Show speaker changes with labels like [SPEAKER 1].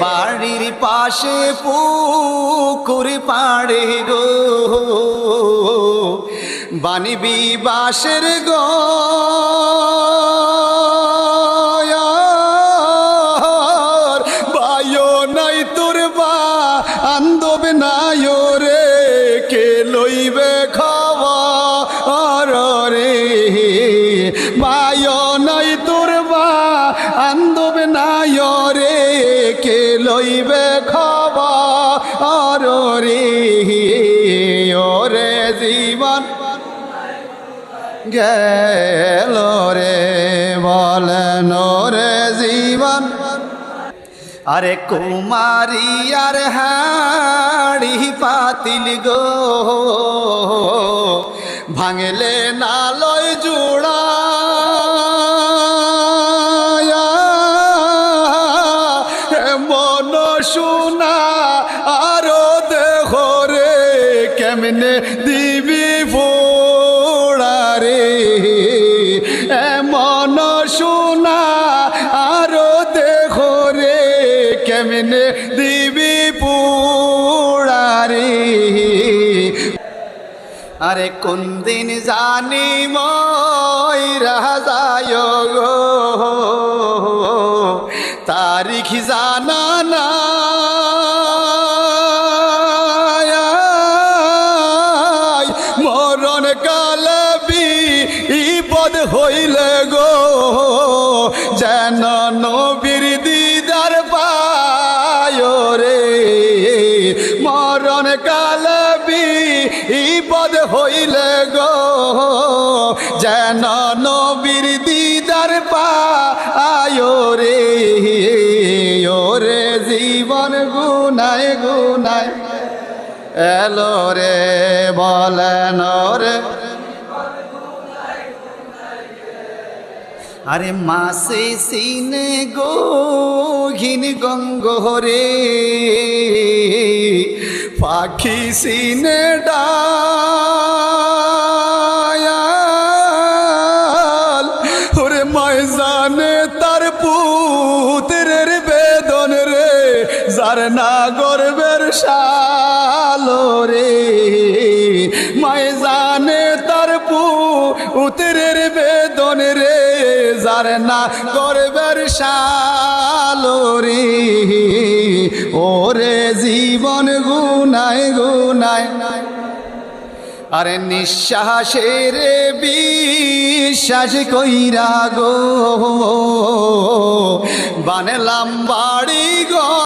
[SPEAKER 1] বাড়ির পাশে পুকুর পাড়ে গো বানিবি বাঁশের ঘর বায়ো নাই তোর বান্ধব নাই রে কে লইবে খবর রে বায়ো নাই তোর বান্ধব নাই রে কে লইবে খবর রে ওরে জীবন গেল রে বলেন রে জীবন আরে কুমারী আর হাড়ি পাতিল গো ভাঙলে নালয় জোড়া মন শোনা আরো দেহ রে কেমনে দিবি ফোড়া রে মন শোনা আরো দেহ রে কেমনে দিবি পোড়া রে আরে কোন দিন জানি ময়রা যায় গো তারিখ জানা না মরণ কালে বিপদ হইলে গো যেন নবীর দিদার পায় রে মরণ কালে বিপদ হইলে গো যেন নবীর দিদার পায় রে ওরে জীবন গুনায় গুনায় এলো রে বলেন রে আরে মাসে সিনে গো ঘিন গঙ্গরে পাখি সিনে ডায়াল ওরে ময়জানে তার পুত্রের বেদন রে যার না গর্বের শালো রে ময়জানে তার পুত্রের বেদন রে যার না গর্বের শালো রে ওরে জীবন গুনায় গুনায় আরে নিঃশ্বাসের বিশ্বাস কইরা গো বানলাম বাড়ি গো।